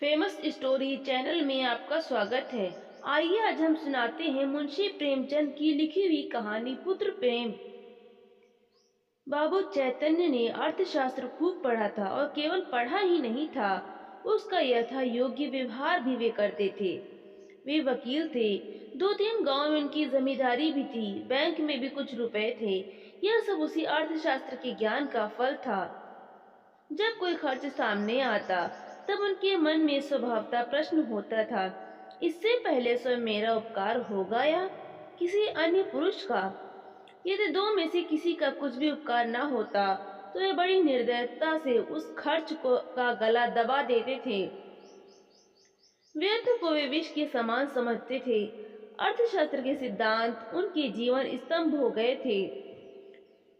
Famous story channel में आपका स्वागत है। आइए आज हम सुनाते हैं मुंशी प्रेमचंद की लिखी हुई कहानी पुत्र प्रेम। बाबू चैतन्य ने अर्थशास्त्र खूब पढ़ा था और केवल पढ़ा ही नहीं था, उसका यथा योग्य व्यवहार भी वे करते थे। वे वकील थे। दो तीन गांव में उनकी जमींदारी भी थी, बैंक में भी कुछ रुपए थे। यह सब उसी अर्थशास्त्र के ज्ञान का फल था। जब कोई खर्च सामने आता तब उनके मन में स्वभावतः प्रश्न होता था, इससे पहले स्वयं मेरा उपकार होगा या किसी अन्य पुरुष का। यदि दो में से किसी का कुछ भी उपकार न होता तो वे बड़ी निर्दयता से उस खर्च को का गला दबा देते थे। व्यर्थ को वे विष के समान समझते थे। अर्थशास्त्र के सिद्धांत उनके जीवन स्तंभ हो गए थे।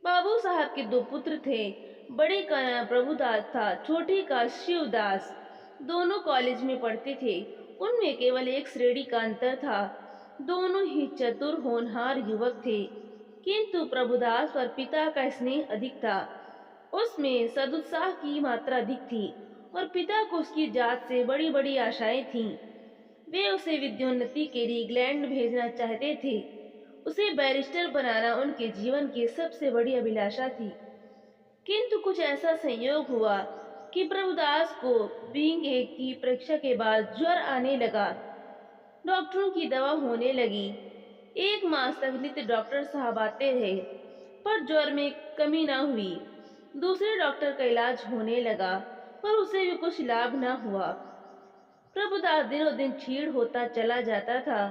बाबू साहब के दो पुत्र थे। बड़े का नाम प्रभुदास था, छोटे का शिवदास। दोनों कॉलेज में पढ़ते थे। उनमें केवल एक श्रेणी का अंतर था। दोनों ही चतुर होनहार युवक थे, किंतु प्रभुदास पर पिता का स्नेह अधिक था। उसमें सदुत्साह की मात्रा अधिक थी और पिता को उसकी जात से बड़ी बड़ी आशाएं थीं। वे उसे विद्योन्नति के लिए इंग्लैंड भेजना चाहते थे। उसे बैरिस्टर बनाना उनके जीवन की सबसे बड़ी अभिलाषा थी। किंतु कुछ ऐसा संयोग हुआ कि प्रभुदास को बीइंग की परीक्षा के बाद ज्वर आने लगा। डॉक्टरों की दवा होने लगी। एक मास तक नित्य डॉक्टर साहब आते रहे, पर ज्वर में कमी न हुई। दूसरे डॉक्टर का इलाज होने लगा, पर उसे भी कुछ लाभ न हुआ। प्रभुदास दिनों दिन क्षीण होता चला जाता था।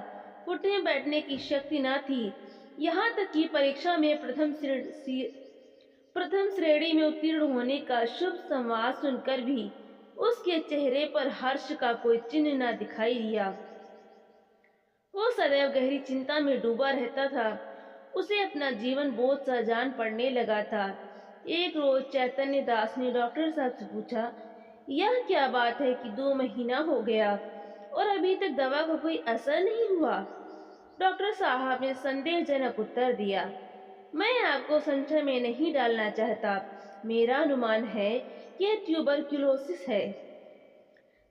उठने बैठने की शक्ति न थी। यहाँ तक कि परीक्षा में प्रथम श्रेणी में उत्तीर्ण होने का शुभ संवाद सुनकर भी उसके चेहरे पर हर्ष का कोई चिन्ह न दिखाई दिया। वो सदैव गहरी चिंता में डूबा रहता था। उसे अपना जीवन बोझ सा जान पड़ने लगा था। एक रोज चैतन्य दास ने डॉक्टर साहब से पूछा, यह क्या बात है कि 2 महीना हो गया और अभी तक दवा का कोई असर नहीं हुआ। डॉक्टर साहब ने संदेहजनक उत्तर दिया, मैं आपको संशय में नहीं डालना चाहता, मेरा अनुमान है कि यह ट्यूबरक्यूलोसिस है।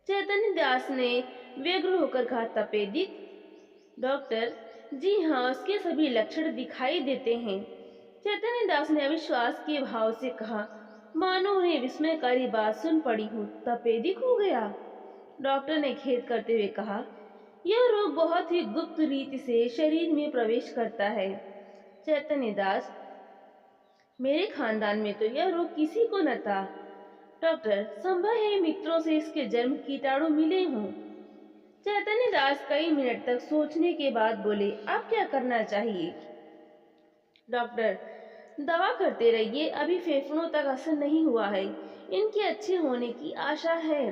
चैतन्य दास ने व्यग्र होकर कहा, तपेदिक? डॉक्टर, जी हाँ, उसके सभी लक्षण दिखाई देते हैं। चैतन्य दास ने अविश्वास के भाव से कहा, मानो उन्हें विस्मयकारी बात सुन पड़ी हो। तपेदिक हो गया? डॉक्टर ने खेद करते हुए कहा, यह रोग बहुत ही गुप्त रीति से शरीर में प्रवेश करता है। चैतन्य दास, मेरे खानदान में तो यह रोग किसी को न था। डॉक्टर, संभव है मित्रों से इसके जन्म कीटाणु मिले हों। चैतन्य दास कई मिनट तक सोचने के बाद बोले, अब क्या करना चाहिए? डॉक्टर, दवा करते रहिए, अभी फेफड़ों तक असर नहीं हुआ है, इनके अच्छे होने की आशा है।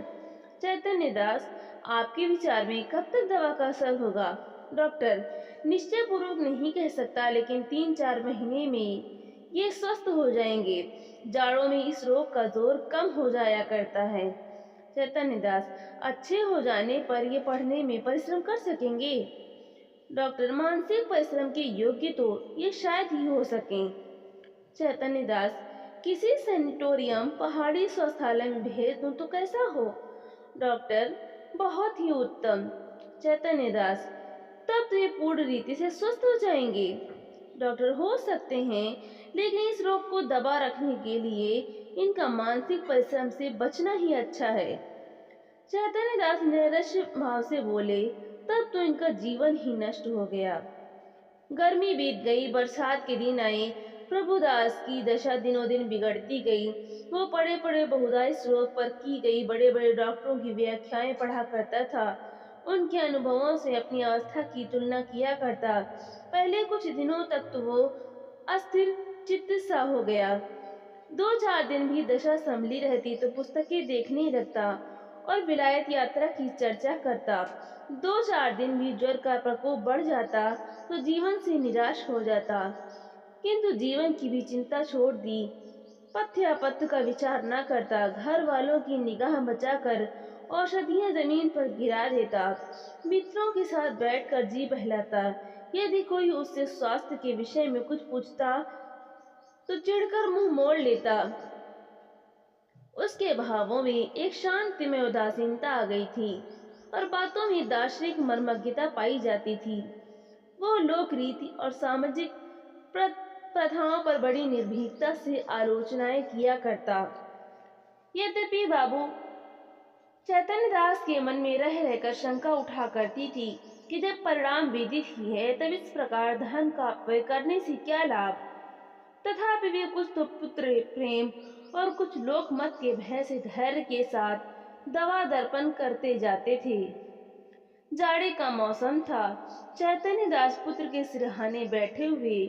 चैतन्य दास, आपके विचार में कब तक दवा का असर होगा? डॉक्टर, निश्चय पूर्वक नहीं कह सकता, लेकिन 3-4 महीने में ये स्वस्थ हो जाएंगे। जाड़ों में इस रोग का जोर कम हो जाया करता है। चैतन्य दास, अच्छे हो जाने पर ये पढ़ने में परिश्रम कर सकेंगे? डॉक्टर, मानसिक परिश्रम के योग्य तो ये शायद ही हो सकें। चैतन्य दास, किसी सेनेटोरियम पहाड़ी स्वास्थ्यालय में भेज दूं तो कैसा हो? डॉक्टर, बहुत ही उत्तम। चैतन्य दास, तब तो ये पूर्ण रीति से स्वस्थ हो जाएंगे। डॉक्टर, हो सकते हैं, लेकिन इस रोग को दबा रखने के लिए इनका मानसिक परिश्रम से बचना ही अच्छा है। चैतन्य दास नैराश्य भाव से बोले, तब तो इनका जीवन ही नष्ट हो गया। गर्मी बीत गई, बरसात के दिन आए। प्रभुदास की दशा दिनों दिन बिगड़ती गई। वो पड़े पड़े बहुधा इस रोग पर की गई बड़े बड़े डॉक्टरों की व्याख्याएं पढ़ा करता था। उनके अनुभवों से अपनी अवस्था की तुलना किया करता। पहले कुछ दिनों तक तो वो अस्थिर चित्त सा हो गया। 2-4 दिन भी दशा संभली रहती तो पुस्तकें देखने लगता और विलायत यात्रा की चर्चा करता। 2-4 दिन भी ज्वर का प्रकोप बढ़ जाता तो जीवन से निराश हो जाता, किंतु जीवन की भी चिंता छोड़ दी। पथ्यापथ्य का विचार न करता, घर वालों की निगाह बचाकर औषधियां जमीन पर गिरा देता। मित्रों के साथ बैठकर जी बहलाता। यदि कोई उससे स्वास्थ्य के विषय में कुछ पूछता तो चिढ़कर मुंह मोड़ लेता। उसके भावों में एक शांतिमय उदासीनता आ गई थी और बातों में दार्शनिक मर्मज्ञता पाई जाती थी। वो लोक रीति और सामाजिक प्र- प्रथाओं पर बड़ी निर्भीकता से आलोचनाएं किया करता। यद्यपि बाबू चैतन्य दास के मन में रह रहकर शंका उठा करती थी कि जब परिणाम विदित ही है तब इस प्रकार धन का अपव्यय करने से क्या लाभ। तथापि वे कुछ तो पुत्र प्रेम और कुछ लोक मत के भय से धैर्य के साथ दवा दर्पण करते जाते थे। जाड़े का मौसम था। चैतन्य दास पुत्र के सिरहाने बैठे हुए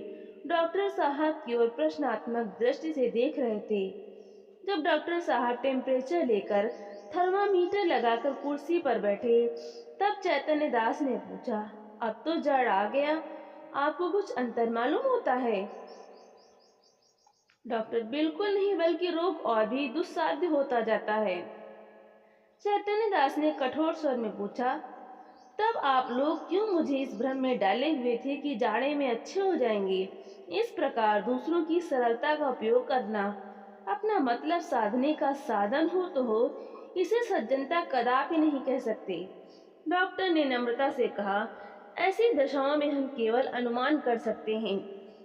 डॉक्टर साहब की ओर प्रश्नात्मक दृष्टि से देख रहे थे। जब डॉक्टर साहब टेम्परेचर लेकर थर्मामीटर लगाकर कुर्सी पर बैठे तब चैतन्य दास ने पूछा, अब तो जड़ आ गया, आपको कुछ अंतर मालूम होता है? डॉक्टर, बिल्कुल नहीं, बल्कि रोग और भी दुस्साध्य होता जाता है। चैतन्य दास ने कठोर स्वर में पूछा, तब आप लोग क्यों मुझे इस भ्रम में डाले हुए थे कि जाड़े में अच्छे हो जाएंगे? इस प्रकार दूसरों की सरलता का उपयोग करना अपना मतलब साधने का साधन हो तो हो, इसे सज्जनता कदापि नहीं कह सकते। डॉक्टर ने नम्रता से कहा, ऐसी दशाओं में हम केवल अनुमान कर सकते हैं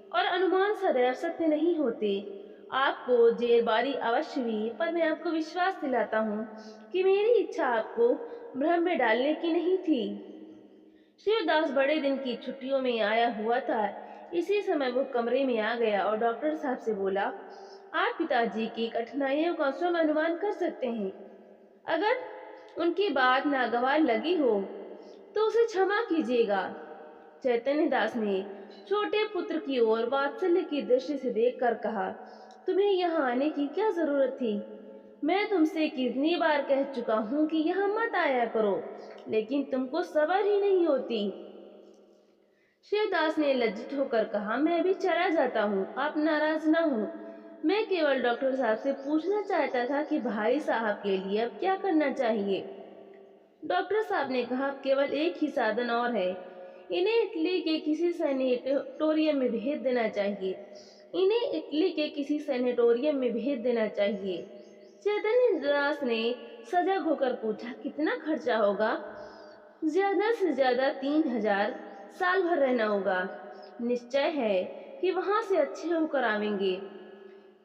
और अनुमान सदैव सत्य नहीं होते। आपको जेरबारी अवश्य हुई, पर मैं आपको विश्वास दिलाता हूँ कि मेरी इच्छा आपको भ्रम में डालने की नहीं थी। शिवदास बड़े दिन की छुट्टियों में आया हुआ था। इसी समय वो कमरे में आ गया और डॉक्टर साहब से बोला, आप पिताजी की कठिनाइयों का स्वयं अनुमान कर सकते हैं। अगर उनकी बात नागवार लगी हो तो उसे क्षमा कीजिएगा। चैतन्य दास ने छोटे पुत्र की ओर वात्सल्य की दृष्टि से देखकर कहा, तुम्हें यहाँ आने की क्या जरूरत थी? मैं तुमसे कितनी बार कह चुका हूँ कि यहाँ मत आया करो, लेकिन तुमको सबर ही नहीं होती। शिवदास ने लज्जित होकर कहा, मैं अभी चला जाता हूँ, आप नाराज ना हो। मैं केवल डॉक्टर साहब से पूछना चाहता था कि भाई साहब के लिए अब क्या करना चाहिए। डॉक्टर साहब ने कहा, केवल एक ही साधन और है। इन्हें इटली के किसी सैनिटोरियम में भेज देना चाहिए। इन्हें इटली के किसी सैनिटोरियम में भेज देना चाहिए। चैतन्य दास ने सजग होकर पूछा, कितना खर्चा होगा? ज्यादा से ज्यादा 3,000। साल भर रहना होगा। निश्चय है कि वहां से अच्छे होकर आवेंगे।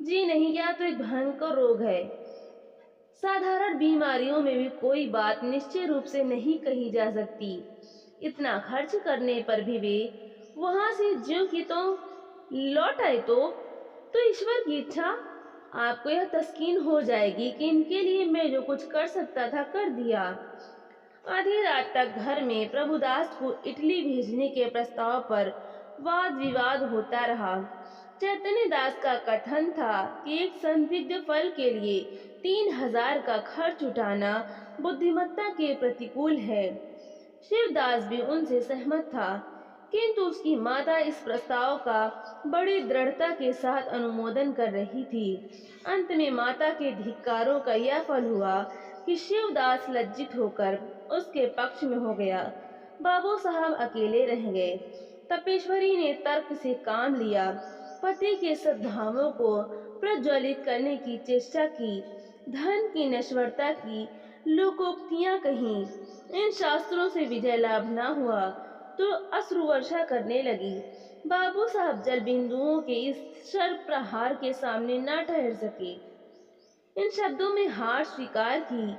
जी नहीं, यह तो एक भयंकर रोग है। साधारण बीमारियों में भी कोई बात निश्चय रूप से नहीं कही जा सकती। इतना खर्च करने पर भी वे वहां से ज्यों की तो लौट आए तो ईश्वर की इच्छा। आपको यह तस्कीन हो जाएगी कि इनके लिए मैं जो कुछ कर सकता था कर दिया। आधी रात तक घर में प्रभुदास को इटली भेजने के प्रस्ताव पर वाद विवाद होता रहा। चैतन्य दास का कथन था कि एक संदिग्ध फल के लिए 3,000 का खर्च उठाना बुद्धिमत्ता के प्रतिकूल है। शिवदास भी उनसे सहमत था, किंतु उसकी माता इस प्रस्ताव का बड़ी दृढ़ता के साथ अनुमोदन कर रही थी। अंत में माता के धिक्कारों का यह फल हुआ कि शिवदास लज्जित होकर उसके पक्ष में हो गया। बाबू साहब अकेले रह गए। तपेश्वरी ने तर्क से काम लिया, पति के सद्भावों को प्रज्वलित करने की चेष्टा की, धन की नश्वरता की लोकोक्तियां कहीं। इन शास्त्रों से विजय लाभ न हुआ तो अश्रु वर्षा करने लगी। बाबू साहब जल बिंदुओं के इस शर प्रहार के सामने न ठहर सके। इन शब्दों में हार स्वीकार की।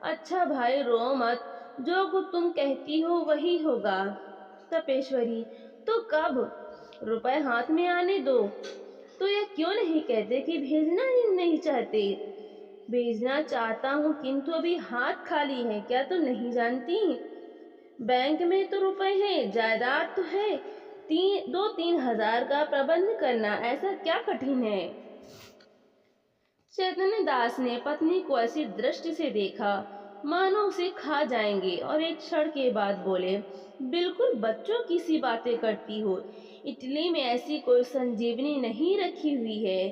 अच्छा भाई, रो मत, जो कुछ तुम कहती हो वही होगा। तपेश्वरी, तो कब? रुपए हाथ में आने दो। तो यह क्यों नहीं कहते कि भेजना ही नहीं चाहते? भेजना चाहता हूँ, किंतु अभी हाथ खाली है, क्या तुम नहीं जानती? बैंक में तो रुपए हैं, जायदाद तो है। 2-3 हजार का प्रबंध करना ऐसा क्या कठिन है? चैतन्य दास ने पत्नी को ऐसी दृष्टि से देखा मानो उसे खा जाएंगे और एक क्षण के बाद बोले, बिल्कुल बच्चों की सी बातें करती हो। इटली में ऐसी कोई संजीवनी नहीं रखी हुई है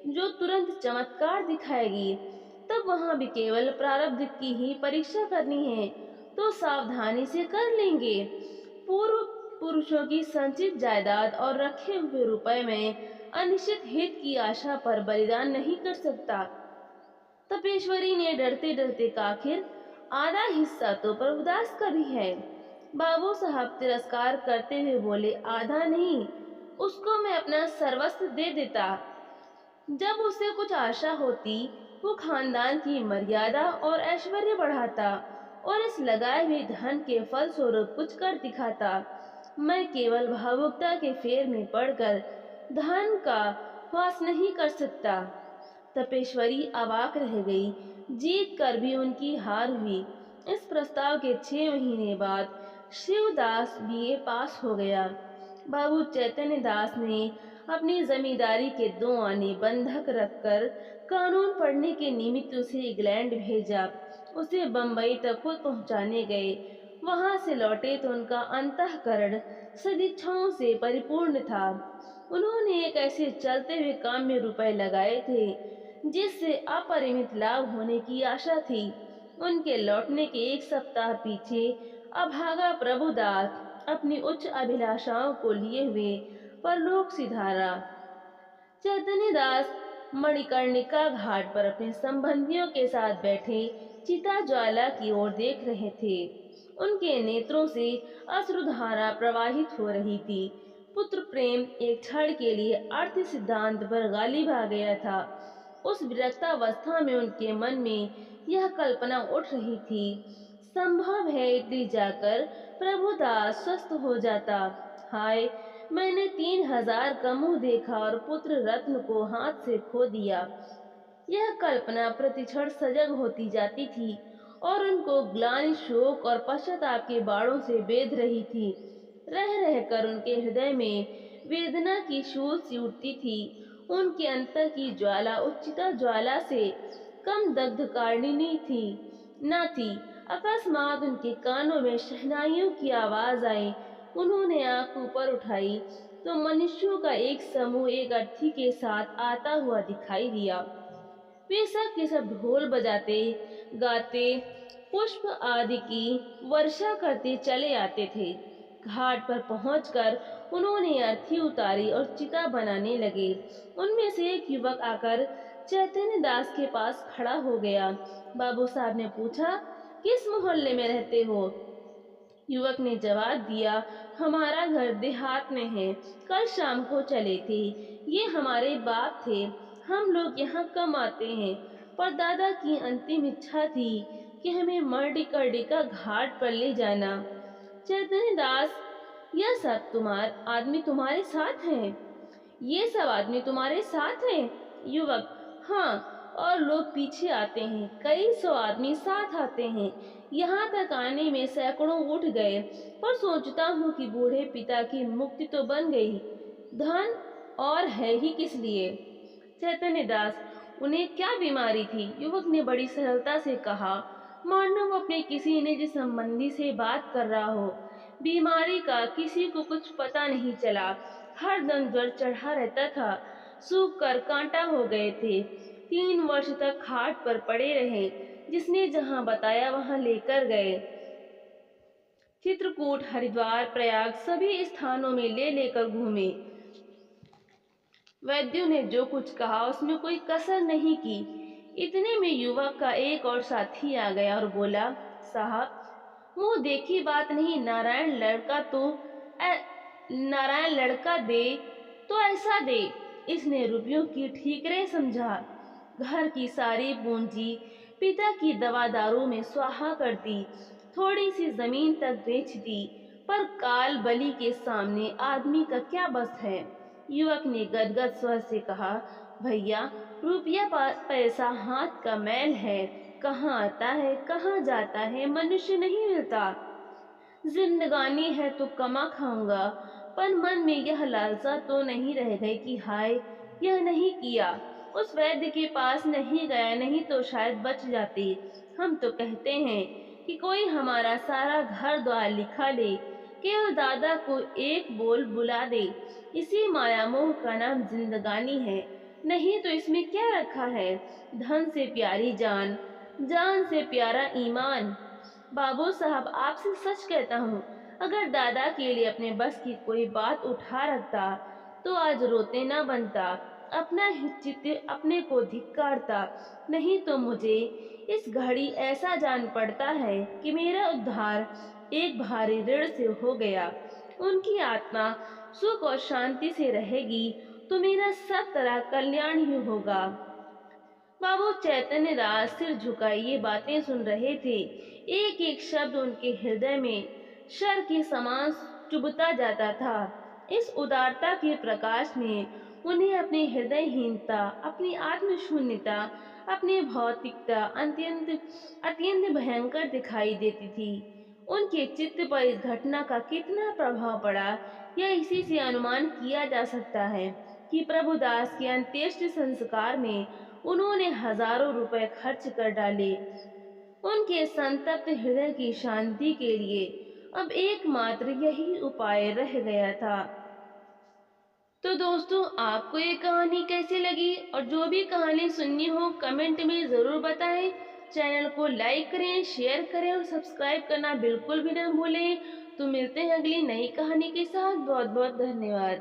जो तुरंत चमत्कार दिखाएगी। तब वहां भी केवल प्रारब्ध की ही परीक्षा करनी है तो सावधानी से कर लेंगे। पूर्व पुरुषों की संचित जायदाद और रखे हुए रुपए में अनिश्चित हित की आशा पर बलिदान नहीं कर सकता। तपेश्वरी ने डरते डरते कहा, आखिर आधा हिस्सा तो प्रभुदास का भी है। बाबू साहब तिरस्कार करते हुए बोले, आधा नहीं, उसको मैं अपना सर्वस्व दे देता। जब उसे कुछ आशा होती वो खानदान की मर्यादा और ऐश्वर्य बढ़ाता और इस लगाए हुए धन के फलस्वरूप कुछ कर दिखाता। मैं केवल भावुकता के फेर में पड़कर धन का वास नहीं कर सकता। तपेश्वरी अवाक रह गई। जीत कर भी उनकी हार हुई। इस प्रस्ताव के 6 महीने बाद शिवदास बीए पास हो गया। बाबू चैतन्य दास ने अपनी जमींदारी के 2 आने बंधक रखकर कानून पढ़ने के निमित्त उसे इंग्लैंड भेजा। उसे बंबई तक खुद पहुंचाने गए। वहां से लौटे तो उनका अंतःकरण सदिच्छाओं से परिपूर्ण था। उन्होंने एक ऐसे चलते हुए काम में रुपए लगाए थे जिससे अपरिमित लाभ होने की आशा थी। उनके लौटने के 1 सप्ताह पीछे अभागा प्रभुदास अपनी उच्च अभिलाषाओं को लिए हुए परलोक सिधारा। चैतन्य दास मणिकर्णिका घाट पर अपने संबंधियों के साथ बैठे चिता ज्वाला की ओर देख रहे थे। उनके नेत्रों से अश्रुधारा प्रवाहित हो रही थी। पुत्र प्रेम एक क्षण के लिए अर्थ सिद्धांत पर गालिब आ गया था। उस विरक्तावस्था में उनके मन में यह कल्पना उठ रही थी, संभव है इटली जाकर प्रभुदास स्वस्थ हो जाता। हाय, मैंने 3,000 का मुंह देखा और पुत्र रत्न को हाथ से खो दिया। यह कल्पना प्रतिक्षण सजग होती जाती थी और उनको ग्लानि, शोक और पश्चाताप के बाड़ों से बेध रही थी। रह रहकर उनके हृदय में वेदना की शूल सी उठती थी। उनके अंतर की ज्वाला उच्चिता ज्वाला से कम दग्धकारिणी थी न थी। अकस्मात उनके कानों में शहनाइयों की आवाज आई। उन्होंने आंख ऊपर उठाई तो मनुष्यों का एक समूह एक अर्थी के साथ आता हुआ दिखाई दिया। वे सब के सब ढोल बजाते, गाते, पुष्प आदि की वर्षा करते चले आते थे। घाट पर पहुंचकर उन्होंने अर्थी उतारी और चिता बनाने लगे। उनमें से एक युवक आकर चैतन्य दास के पास खड़ा हो गया। बाबू साहब ने पूछा, किस मोहल्ले में रहते हो? युवक ने जवाब दिया, हमारा घर देहात में है, कल शाम को चले थे। ये हमारे बाप थे। हम लोग यहाँ कम आते हैं, पर दादा की अंतिम इच्छा थी कि हमें मर्डिकर्डिका घाट पर ले जाना। चैतन्य दास, यह सब आदमी तुम्हारे साथ हैं? ये सब आदमी तुम्हारे साथ हैं? युवक, हाँ, और लोग पीछे आते हैं, कई 100 आदमी साथ आते हैं। यहाँ तक आने में सैकड़ों उठ गए, पर सोचता हूँ कि बूढ़े पिता की मुक्ति तो बन गई, धन और है ही किस लिए? चैतन्य दास, उन्हें क्या बीमारी थी? युवक ने बड़ी सरलता से कहा, मानो वो अपने किसी निज संबंधी से बात कर रहा हो। बीमारी का किसी को कुछ पता नहीं चला। हर दम ज्वर चढ़ा रहता था, सूख कर कांटा हो गए थे। 3 वर्ष तक खाट पर पड़े रहे। जिसने जहाँ बताया वहाँ लेकर गए। चित्रकूट, हरिद्वार, प्रयाग सभी स्थानों में ले लेकर घूमे। वैद्यों ने जो कुछ कहा उसमें कोई कसर नहीं की। इतने में युवक का एक और साथी आ गया और बोला, साहब, मुंह देखी बात नहीं, नारायण लड़का दे तो ऐसा दे। इसने रुपयों की ठीकरे समझा। घर की सारी पूंजी पिता की दवा दारू में स्वाहा कर दी। थोड़ी सी जमीन तक बेच दी, पर काल बलि के सामने आदमी का क्या बस है? युवक ने गदगद स्वर से कहा, भैया, रुपया पैसा हाथ का मैल है, कहाँ आता है कहाँ जाता है, मनुष्य नहीं मिलता। जिंदगानी है तो कमा खाऊंगा, पर मन में यह लालसा तो नहीं रह गई कि हाय, यह नहीं किया, उस वैद्य के पास नहीं गया, नहीं तो शायद बच जाती। हम तो कहते हैं कि कोई हमारा सारा घर द्वार लिखा ले, केवल दादा को एक बोल बुला दे। इसी माया मोह का नाम जिंदगानी है। नहीं तो इसमें क्या रखा है? धन से प्यारी जान, जान से प्यारा ईमान। बाबू साहब, आपसे सच कहता हूँ, अगर दादा के लिए अपने बस की कोई बात उठा रखता तो आज रोते ना बनता। अपना ही चित्त अपने को धिक्कारता, नहीं तो मुझे इस घड़ी ऐसा जान पड़ता है कि मेरा उद्धार एक भारी ऋण से हो गया। उनकी आत्मा सुख और शांति से रहेगी तो मेरा सब तरह कल्याण ही होगा। बाबू चैतन्य दास सिर झुकाए ये बातें सुन रहे थे। एक एक शब्द उनके हृदय में शर के समान चुभता जाता था। इस उदारता के प्रकाश में उन्हें अपनी हृदयहीनता, अपनी आत्मशून्यता, अपनी भौतिकता अत्यंत अत्यंत भयंकर दिखाई देती थी। उनके चित्त पर इस घटना का कितना प्रभाव पड़ा, यह इसी से अनुमान किया जा सकता है कि प्रभुदास के अंत्येष्टि संस्कार में उन्होंने हजारों रुपए खर्च कर डाले। उनके संतप्त हृदय की शांति के लिए अब एकमात्र यही उपाय रह गया था। तो दोस्तों, आपको ये कहानी कैसी लगी, और जो भी कहानी सुननी हो कमेंट में ज़रूर बताएं। चैनल को लाइक करें, शेयर करें और सब्सक्राइब करना बिल्कुल भी ना भूलें। तो मिलते हैं अगली नई कहानी के साथ। बहुत बहुत धन्यवाद।